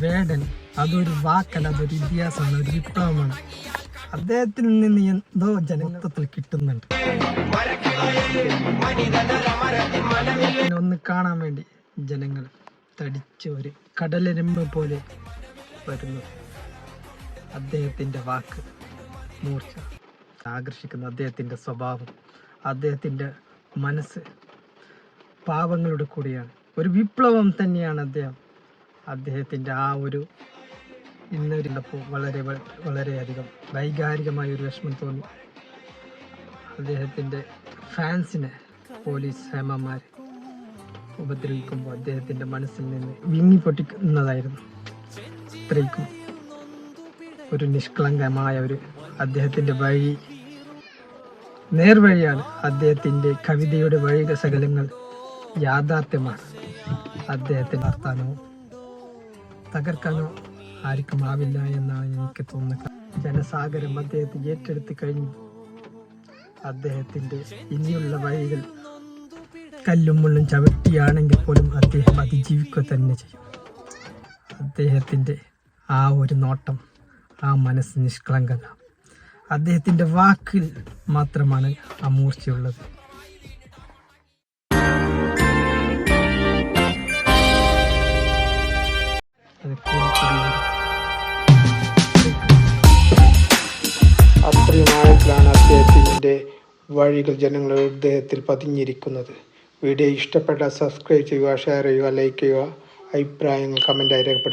വേടൻ അതൊരു വാക്കല്ല, അതൊരു ഇതിഹാസമാണ്, ഒരു വിപ്ലവമാണ്. അദ്ദേഹത്തിൽ നിന്ന് എന്തോ ജനത്വത്തിൽ കിട്ടുന്നുണ്ട്. ഒന്ന് കാണാൻ വേണ്ടി ജനങ്ങൾ തടിച്ച് ഒരു കടലെരുമ്പ് പോലെ വരുന്നു. അദ്ദേഹത്തിൻ്റെ വാക്ക് മൂർച്ച ആകർഷിക്കുന്നു. അദ്ദേഹത്തിൻ്റെ സ്വഭാവം, അദ്ദേഹത്തിൻ്റെ മനസ്സ് പാവങ്ങളുടെ കൂടെയാണ്. ഒരു വിപ്ലവം തന്നെയാണ് അദ്ദേഹം. അദ്ദേഹത്തിൻ്റെ ആ ഒരു ഇന്നപ്പോൾ വളരെയധികം വൈകാരികമായ ഒരു വിഷമം തോന്നി. അദ്ദേഹത്തിൻ്റെ ഫാൻസിനെ പോലീസ് ഹേമന്മാർ ഉപദ്രവിക്കുമ്പോൾ അദ്ദേഹത്തിൻ്റെ മനസ്സിൽ നിന്ന് വിങ്ങിപ്പൊട്ടിക്കുന്നതായിരുന്നു. അത്രയ്ക്കും ഒരു നിഷ്കളങ്കമായ ഒരു അദ്ദേഹത്തിൻ്റെ വഴി നേർവഴിയാണ്. അദ്ദേഹത്തിൻ്റെ കവിതയുടെ വഴിക സകലങ്ങൾ യാഥാർത്ഥ്യമാണ്. അദ്ദേഹത്തിൻ്റെ വർത്താനവും തകർക്കാനോ ആർക്കും ആവില്ല എന്നാണ് എനിക്ക് തോന്നുന്നത്. ജനസാഗരം അദ്ദേഹത്തെ ഏറ്റെടുത്ത് കഴിഞ്ഞു. അദ്ദേഹത്തിൻ്റെ ഇനിയുള്ള വഴികൾ കല്ലും മുള്ളും ചവിട്ടിയാണെങ്കിൽ പോലും അദ്ദേഹം അതിജീവിക്കുക തന്നെ ചെയ്യും. അദ്ദേഹത്തിൻ്റെ ആ ഒരു നോട്ടം, ആ മനസ്സ്, നിഷ്കളങ്കത, അദ്ദേഹത്തിൻ്റെ വാക്കിൽ മാത്രമാണ് ആ മൂർച്ചയുള്ളത്. അത്രയും ആഴത്തിലാണ് അദ്ദേഹത്തിൻ്റെ വഴികൾ ജനങ്ങളുടെ ഹൃദയത്തിൽ പതിഞ്ഞിരിക്കുന്നത്. വീഡിയോ ഇഷ്ടപ്പെട്ടാൽ സബ്സ്ക്രൈബ് ചെയ്യുക, ഷെയർ ചെയ്യുക, ലൈക്ക് ചെയ്യുക, അഭിപ്രായങ്ങൾ കമൻറ്റായി രേഖപ്പെടുത്തുക.